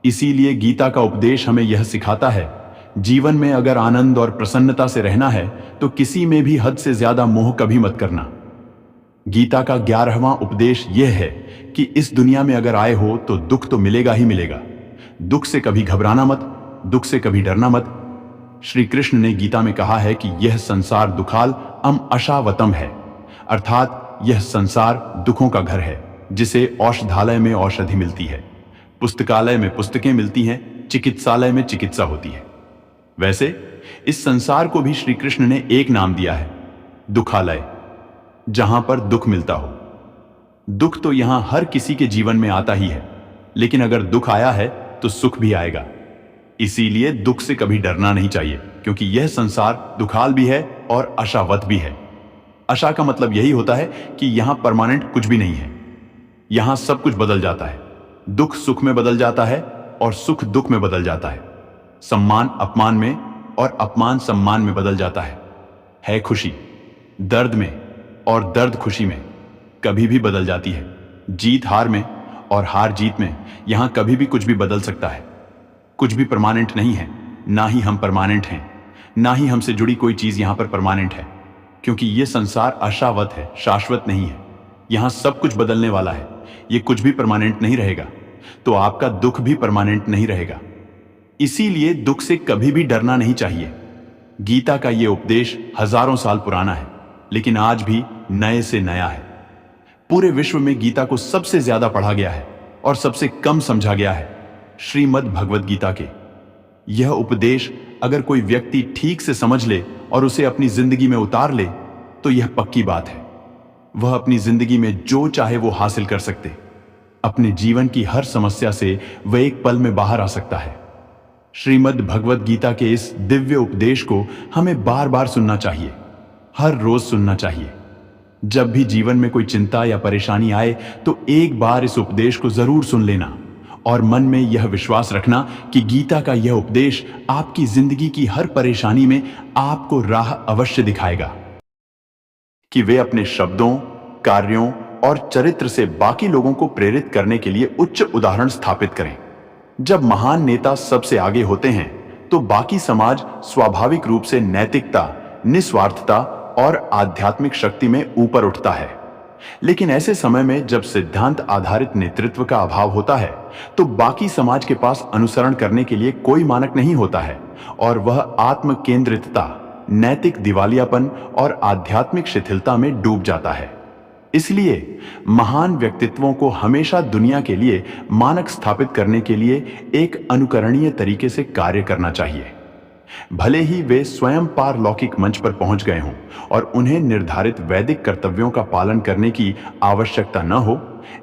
Speaker 1: इसीलिए गीता का उपदेश हमें यह सिखाता है, जीवन में अगर आनंद और प्रसन्नता से रहना है तो किसी में भी हद से ज्यादा मोह कभी मत करना। गीता का 11वां उपदेश यह है कि इस दुनिया में अगर आए हो तो दुख तो मिलेगा ही मिलेगा। दुख से कभी घबराना मत, दुख से कभी डरना मत। श्री कृष्ण ने गीता में कहा है कि यह संसार दुखाल अशावतम है, अर्थात यह संसार दुखों का घर है, जिसे औषधालय में औषधि मिलती है, पुस्तकालय में पुस्तकें मिलती हैं, चिकित्सालय में चिकित्सा होती है। वैसे इस संसार को भी श्री कृष्ण ने एक नाम दिया है, दुखालय, जहां पर दुख मिलता हो। दुख तो यहां हर किसी के जीवन में आता ही है, लेकिन अगर दुख आया है तो सुख भी आएगा। इसीलिए दुख से कभी डरना नहीं चाहिए, क्योंकि यह संसार दुखाल भी है और अशावत भी है। आशा का मतलब यही होता है कि यहां परमानेंट कुछ भी नहीं है, यहां सब कुछ बदल जाता है। दुख सुख में बदल जाता है और सुख दुख में बदल जाता है, सम्मान अपमान में और अपमान सम्मान में बदल जाता है खुशी दर्द में और दर्द खुशी में कभी भी बदल जाती है, जीत हार में और हार जीत में। यहां कभी भी कुछ भी बदल सकता है, कुछ भी परमानेंट नहीं है, ना ही हम परमानेंट हैं, ना ही हमसे जुड़ी कोई चीज यहां पर परमानेंट है, क्योंकि यह संसार अशावत है, शाश्वत नहीं है। यहां सब कुछ बदलने वाला है, यह कुछ भी परमानेंट नहीं रहेगा, तो आपका दुख भी परमानेंट नहीं रहेगा। इसीलिए दुख से कभी भी डरना नहीं चाहिए। गीता का यह उपदेश हजारों साल पुराना है, लेकिन आज भी नए से नया है। पूरे विश्व में गीता को सबसे ज्यादा पढ़ा गया है और सबसे कम समझा गया है श्रीमद् भगवद गीता के। यह उपदेश अगर कोई व्यक्ति ठीक से समझ ले और उसे अपनी जिंदगी में उतार ले तो यह पक्की बात है, वह अपनी जिंदगी में जो चाहे वो हासिल कर सकते। अपने जीवन की हर समस्या से वह एक पल में बाहर आ सकता है। श्रीमद् भगवद गीता के इस दिव्य उपदेश को हमें बार बार सुनना चाहिए, हर रोज सुनना चाहिए। जब भी जीवन में कोई चिंता या परेशानी आए तो एक बार इस उपदेश को जरूर सुन लेना और मन में यह विश्वास रखना कि गीता का यह उपदेश आपकी जिंदगी की हर परेशानी में आपको राह अवश्य दिखाएगा, कि वे अपने शब्दों, कार्यों और चरित्र से बाकी लोगों को प्रेरित करने के लिए उच्च उदाहरण स्थापित करें। जब महान नेता सबसे आगे होते हैं तो बाकी समाज स्वाभाविक रूप से नैतिकता, निस्वार्थता और आध्यात्मिक शक्ति में ऊपर उठता है। लेकिन ऐसे समय में जब सिद्धांत आधारित नेतृत्व का अभाव होता है तो बाकी समाज के पास अनुसरण करने के लिए कोई मानक नहीं होता है और वह आत्म केंद्रितता, नैतिक दिवालियापन और आध्यात्मिक शिथिलता में डूब जाता है। इसलिए महान व्यक्तित्वों को हमेशा दुनिया के लिए मानक स्थापित करने के लिए एक अनुकरणीय तरीके से कार्य करना चाहिए। भले ही वे स्वयं पारलौकिक मंच पर पहुंच गए हों और उन्हें निर्धारित वैदिक कर्तव्यों का पालन करने की आवश्यकता न हो,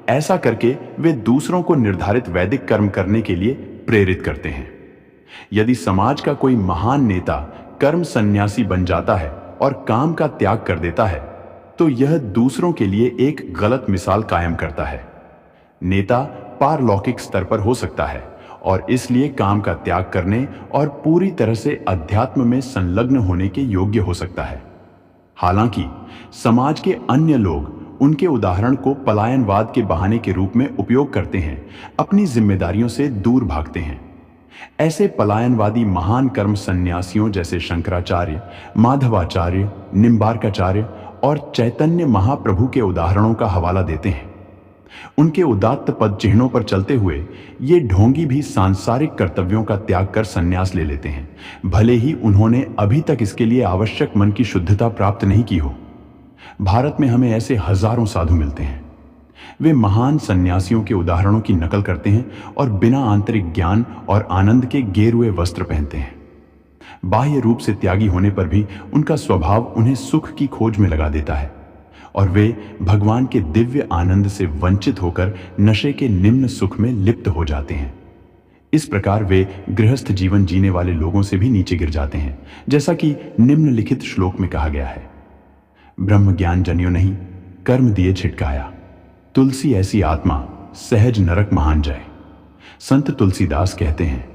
Speaker 1: ऐसा करके वे दूसरों को निर्धारित वैदिक कर्म करने के लिए प्रेरित करते हैं। यदि समाज का कोई महान नेता कर्म सन्यासी बन जाता है और काम का त्याग कर देता है तो यह दूसरों के लिए एक गलत मिसाल कायम करता है। नेता पारलौकिक स्तर पर हो सकता है और इसलिए काम का त्याग करने और पूरी तरह से अध्यात्म में संलग्न होने के योग्य हो सकता है। हालांकि समाज के अन्य लोग उनके उदाहरण को पलायनवाद के बहाने के रूप में उपयोग करते हैं, अपनी जिम्मेदारियों से दूर भागते हैं। ऐसे पलायनवादी महान कर्म सन्यासियों जैसे शंकराचार्य, माधवाचार्य, निम्बार्काचार्य और चैतन्य महाप्रभु के उदाहरणों का हवाला देते हैं। उनके उदात्त पद चिन्हों पर चलते हुए ये ढोंगी भी सांसारिक कर्तव्यों का त्याग कर संन्यास ले लेते हैं, भले ही उन्होंने अभी तक इसके लिए आवश्यक मन की शुद्धता प्राप्त नहीं की हो। भारत में हमें ऐसे हजारों साधु मिलते हैं। वे महान सन्यासियों के उदाहरणों की नकल करते हैं और बिना आंतरिक ज्ञान और आनंद के गेरुए वस्त्र पहनते हैं। बाह्य रूप से त्यागी होने पर भी उनका स्वभाव उन्हें सुख की खोज में लगा देता है और वे भगवान के दिव्य आनंद से वंचित होकर नशे के निम्न सुख में लिप्त हो जाते हैं। इस प्रकार वे गृहस्थ जीवन जीने वाले लोगों से भी नीचे गिर जाते हैं, जैसा कि निम्नलिखित श्लोक में कहा गया है। ब्रह्म ज्ञान जनियो नहीं, कर्म दिए छिटकाया, तुलसी ऐसी आत्मा, सहज नरक महान जाए। संत तुलसीदास कहते हैं,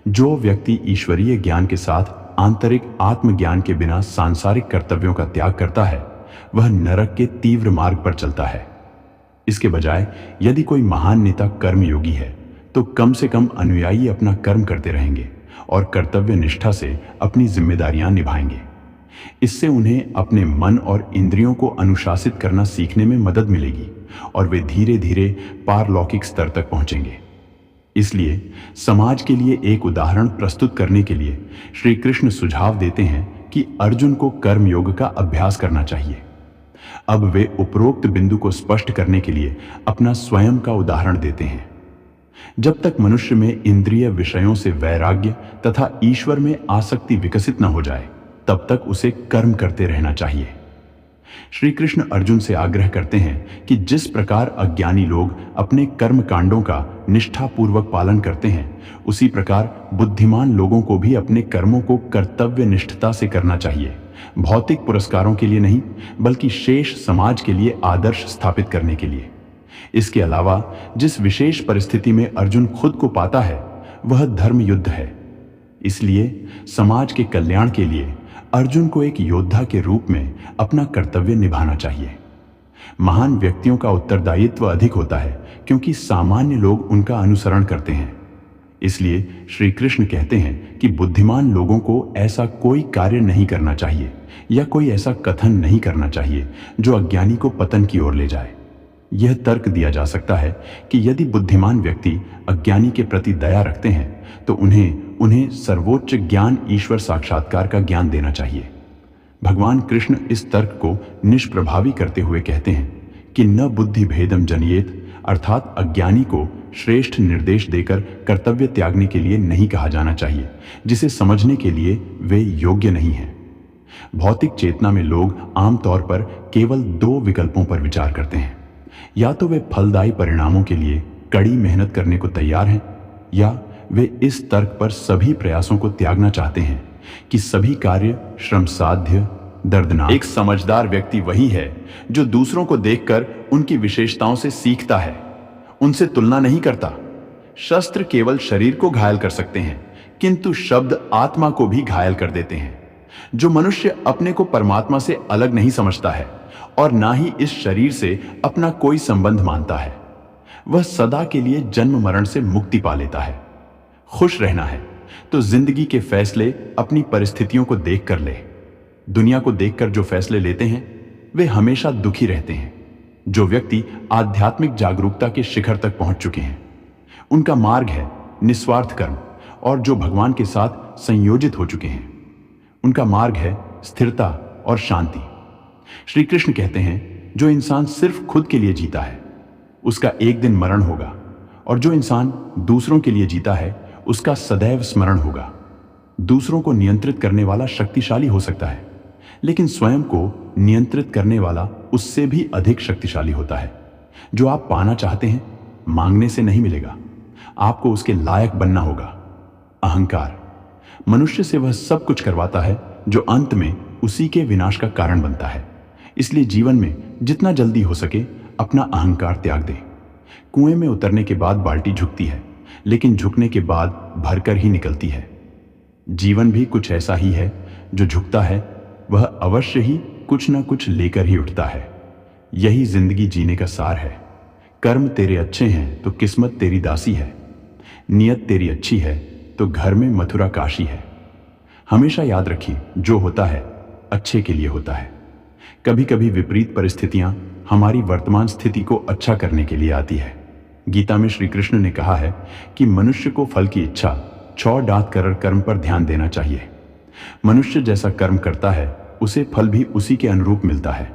Speaker 1: जो व्यक्ति ईश्वरीय ज्ञान के साथ आंतरिक आत्मज्ञान के बिना सांसारिक कर्तव्यों का त्याग करता है वह नरक के तीव्र मार्ग पर चलता है। इसके बजाय यदि कोई महान नेता कर्मयोगी है तो कम से कम अनुयायी अपना कर्म करते रहेंगे और कर्तव्य निष्ठा से अपनी जिम्मेदारियां निभाएंगे। इससे उन्हें अपने मन और इंद्रियों को अनुशासित करना सीखने में मदद मिलेगी और वे धीरे धीरे पारलौकिक स्तर तक पहुंचेंगे। इसलिए समाज के लिए एक उदाहरण प्रस्तुत करने के लिए श्री कृष्ण सुझाव देते हैं कि अर्जुन को कर्मयोग का अभ्यास करना चाहिए। अब वे उपरोक्त बिंदु को स्पष्ट करने के लिए अपना स्वयं का उदाहरण देते हैं। जब तक मनुष्य में इंद्रिय विषयों से वैराग्य तथा ईश्वर में आसक्ति विकसित न हो जाए तब तक उसे कर्म करते रहना चाहिए। श्री कृष्ण अर्जुन से आग्रह करते हैं कि जिस प्रकार अज्ञानी लोग अपने कर्म कांडों का निष्ठापूर्वक पालन करते हैं, उसी प्रकार बुद्धिमान लोगों को भी अपने कर्मों को कर्तव्य निष्ठता से करना चाहिए, भौतिक पुरस्कारों के लिए नहीं बल्कि शेष समाज के लिए आदर्श स्थापित करने के लिए। इसके अलावा जिस विशेष परिस्थिति में अर्जुन खुद को पाता है वह धर्म युद्ध है। इसलिए समाज के कल्याण के लिए अर्जुन को एक योद्धा के रूप में अपना कर्तव्य निभाना चाहिए। महान व्यक्तियों का उत्तरदायित्व अधिक होता है क्योंकि सामान्य लोग उनका अनुसरण करते हैं। इसलिए श्री कृष्ण कहते हैं कि बुद्धिमान लोगों को ऐसा कोई कार्य नहीं करना चाहिए या कोई ऐसा कथन नहीं करना चाहिए जो अज्ञानी को पतन की ओर ले जाए। यह तर्क दिया जा सकता है कि यदि बुद्धिमान व्यक्ति अज्ञानी के प्रति दया रखते हैं तो उन्हें सर्वोच्च ज्ञान ईश्वर साक्षात्कार का ज्ञान देना चाहिए। भगवान कृष्ण इस तर्क को निष्प्रभावी करते हुए कहते हैं कि न बुद्धि भेदम जनियेत, अर्थात अज्ञानी को श्रेष्ठ निर्देश देकर कर्तव्य त्यागने के लिए नहीं कहा जाना चाहिए जिसे समझने के लिए वे योग्य नहीं हैं। भौतिक चेतना में लोग आमतौर पर केवल दो विकल्पों पर विचार करते हैं, या तो वे फलदायी परिणामों के लिए कड़ी मेहनत करने को तैयार हैं या वे इस तर्क पर सभी प्रयासों को त्यागना चाहते हैं कि सभी कार्य श्रम साध्य दर्दनाक। एक समझदार व्यक्ति वही है जो दूसरों को देखकर उनकी विशेषताओं से सीखता है, उनसे तुलना नहीं करता। शस्त्र केवल शरीर को घायल कर सकते हैं, किंतु शब्द आत्मा को भी घायल कर देते हैं। जो मनुष्य अपने को परमात्मा से अलग नहीं समझता है और ना ही इस शरीर से अपना कोई संबंध मानता है, वह सदा के लिए जन्म मरण से मुक्ति पा लेता है। खुश रहना है तो जिंदगी के फैसले अपनी परिस्थितियों को देखकर ले। दुनिया को देखकर जो फैसले लेते हैं वे हमेशा दुखी रहते हैं। जो व्यक्ति आध्यात्मिक जागरूकता के शिखर तक पहुंच चुके हैं, उनका मार्ग है निस्वार्थ कर्म, और जो भगवान के साथ संयोजित हो चुके हैं, उनका मार्ग है स्थिरता और शांति। श्री कृष्ण कहते हैं, जो इंसान सिर्फ खुद के लिए जीता है उसका एक दिन मरण होगा, और जो इंसान दूसरों के लिए जीता है उसका सदैव स्मरण होगा। दूसरों को नियंत्रित करने वाला शक्तिशाली हो सकता है, लेकिन स्वयं को नियंत्रित करने वाला उससे भी अधिक शक्तिशाली होता है। जो आप पाना चाहते हैं मांगने से नहीं मिलेगा, आपको उसके लायक बनना होगा। अहंकार मनुष्य से वह सब कुछ करवाता है जो अंत में उसी के विनाश का कारण बनता है। इसलिए जीवन में जितना जल्दी हो सके अपना अहंकार त्याग दें। कुएं में उतरने के बाद बाल्टी झुकती है, लेकिन झुकने के बाद भरकर ही निकलती है। जीवन भी कुछ ऐसा ही है, जो झुकता है वह अवश्य ही कुछ न कुछ लेकर ही उठता है। यही जिंदगी जीने का सार है। कर्म तेरे अच्छे हैं तो किस्मत तेरी दासी है। नियत तेरी अच्छी है तो घर में मथुरा काशी है। हमेशा याद रखिए, जो होता है अच्छे के लिए होता है। कभी कभी विपरीत परिस्थितियां हमारी वर्तमान स्थिति को अच्छा करने के लिए आती है। गीता में श्री कृष्ण ने कहा है कि मनुष्य को फल की इच्छा छौ डांत कर कर्म पर ध्यान देना चाहिए। मनुष्य जैसा कर्म करता है उसे फल भी उसी के अनुरूप मिलता है।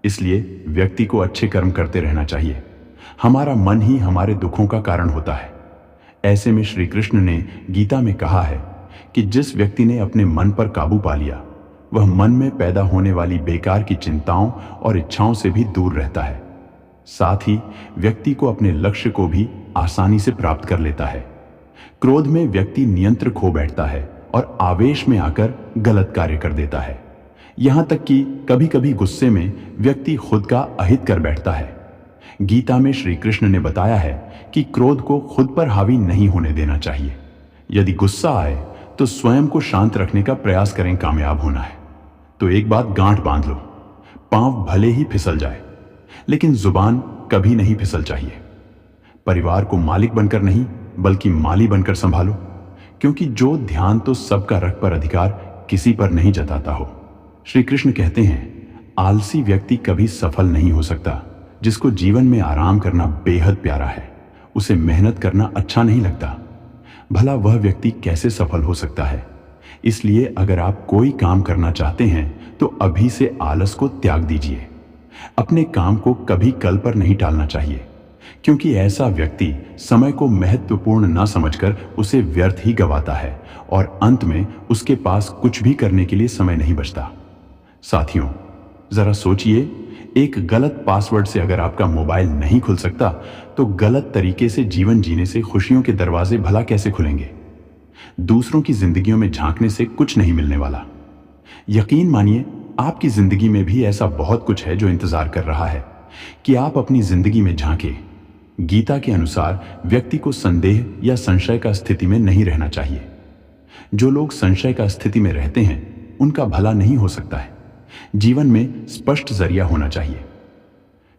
Speaker 1: इसलिए व्यक्ति को अच्छे कर्म करते रहना चाहिए। हमारा मन ही हमारे दुखों का कारण होता है। ऐसे में श्री कृष्ण ने गीता में कहा है कि जिस व्यक्ति ने अपने मन पर काबू पा लिया, वह मन में पैदा होने वाली बेकार की चिंताओं और इच्छाओं से भी दूर रहता है। साथ ही व्यक्ति को अपने लक्ष्य को भी आसानी से प्राप्त कर लेता है। क्रोध में व्यक्ति नियंत्रण खो बैठता है और आवेश में आकर गलत कार्य कर देता है। यहां तक कि कभी कभी गुस्से में व्यक्ति खुद का अहित कर बैठता है। गीता में श्री कृष्ण ने बताया है कि क्रोध को खुद पर हावी नहीं होने देना चाहिए। यदि गुस्सा आए तो स्वयं को शांत रखने का प्रयास करें। कामयाब होना है तो एक बात गांठ बांध लो, पांव भले ही फिसल जाए लेकिन जुबान कभी नहीं फिसल चाहिए। परिवार को मालिक बनकर नहीं बल्कि माली बनकर संभालो, क्योंकि जो ध्यान तो सबका रख पर अधिकार किसी पर नहीं जताता हो। श्री कृष्ण कहते हैं, आलसी व्यक्ति कभी सफल नहीं हो सकता। जिसको जीवन में आराम करना बेहद प्यारा है, उसे मेहनत करना अच्छा नहीं लगता। भला वह व्यक्ति कैसे सफल हो सकता है? इसलिए अगर आप कोई काम करना चाहते हैं तो अभी से आलस को त्याग दीजिए। अपने काम को कभी कल पर नहीं टालना चाहिए, क्योंकि ऐसा व्यक्ति समय को महत्वपूर्ण ना समझकर उसे व्यर्थ ही गंवाता है और अंत में उसके पास कुछ भी करने के लिए समय नहीं बचता। साथियों, जरा सोचिए, एक गलत पासवर्ड से अगर आपका मोबाइल नहीं खुल सकता तो गलत तरीके से जीवन जीने से खुशियों के दरवाजे भला कैसे खुलेंगे? दूसरों की जिंदगियों में झांकने से कुछ नहीं मिलने वाला। यकीन मानिए, आपकी जिंदगी में भी ऐसा बहुत कुछ है जो इंतजार कर रहा है कि आप अपनी जिंदगी में झांके। गीता के अनुसार व्यक्ति को संदेह या संशय का स्थिति में नहीं रहना चाहिए। जो लोग संशय का स्थिति में रहते हैं उनका भला नहीं हो सकता है। जीवन में स्पष्ट जरिया होना चाहिए।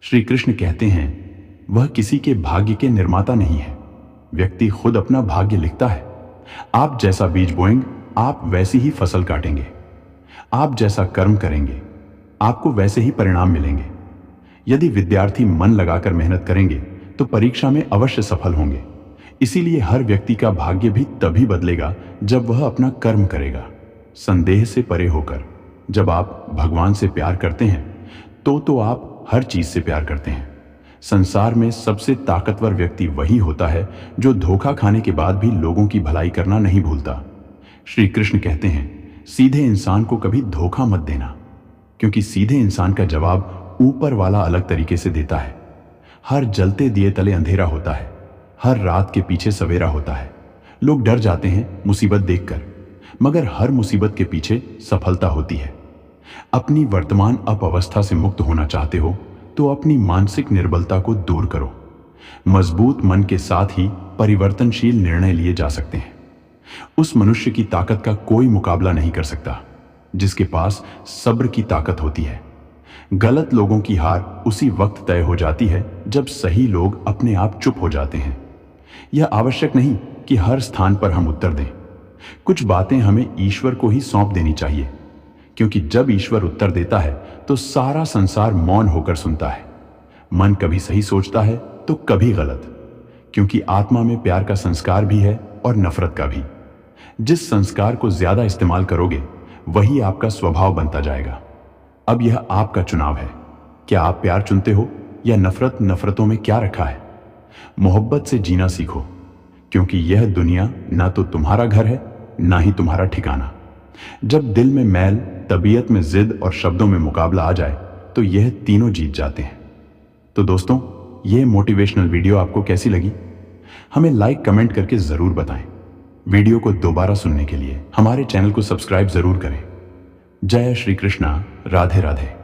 Speaker 1: श्री कृष्ण कहते हैं, वह किसी के भाग्य के निर्माता नहीं है, व्यक्ति खुद अपना भाग्य लिखता है। आप जैसा बीज बोएंगे आप वैसी ही फसल काटेंगे। आप जैसा कर्म करेंगे आपको वैसे ही परिणाम मिलेंगे। यदि विद्यार्थी मन लगाकर मेहनत करेंगे तो परीक्षा में अवश्य सफल होंगे। इसीलिए हर व्यक्ति का भाग्य भी तभी बदलेगा जब वह अपना कर्म करेगा, संदेह से परे होकर। जब आप भगवान से प्यार करते हैं तो आप हर चीज से प्यार करते हैं। संसार में सबसे ताकतवर व्यक्ति वही होता है जो धोखा खाने के बाद भी लोगों की भलाई करना नहीं भूलता। श्री कृष्ण कहते हैं, सीधे इंसान को कभी धोखा मत देना, क्योंकि सीधे इंसान का जवाब ऊपर वाला अलग तरीके से देता है। हर जलते दिए तले अंधेरा होता है, हर रात के पीछे सवेरा होता है। लोग डर जाते हैं मुसीबत देखकर, मगर हर मुसीबत के पीछे सफलता होती है। अपनी वर्तमान अवस्था से मुक्त होना चाहते हो तो अपनी मानसिक निर्बलता को दूर करो। मजबूत मन के साथ ही परिवर्तनशील निर्णय लिए जा सकते हैं। उस मनुष्य की ताकत का कोई मुकाबला नहीं कर सकता जिसके पास सब्र की ताकत होती है। गलत लोगों की हार उसी वक्त तय हो जाती है जब सही लोग अपने आप चुप हो जाते हैं। यह आवश्यक नहीं कि हर स्थान पर हम उत्तर दें। कुछ बातें हमें ईश्वर को ही सौंप देनी चाहिए, क्योंकि जब ईश्वर उत्तर देता है तो सारा संसार मौन होकर सुनता है। मन कभी सही सोचता है तो कभी गलत, क्योंकि आत्मा में प्यार का संस्कार भी है और नफरत का भी। जिस संस्कार को ज्यादा इस्तेमाल करोगे वही आपका स्वभाव बनता जाएगा। अब यह आपका चुनाव है। क्या आप प्यार चुनते हो या नफरत? नफरतों में क्या रखा है? मोहब्बत से जीना सीखो, क्योंकि यह दुनिया ना तो तुम्हारा घर है ना ही तुम्हारा ठिकाना। जब दिल में मैल, तबीयत में जिद और शब्दों में मुकाबला आ जाए तो यह तीनों जीत जाते हैं। तो दोस्तों, यह मोटिवेशनल वीडियो आपको कैसी लगी? हमें लाइक कमेंट करके जरूर बताएं। वीडियो को दोबारा सुनने के लिए हमारे चैनल को सब्सक्राइब जरूर करें। जय श्री कृष्णा, राधे राधे।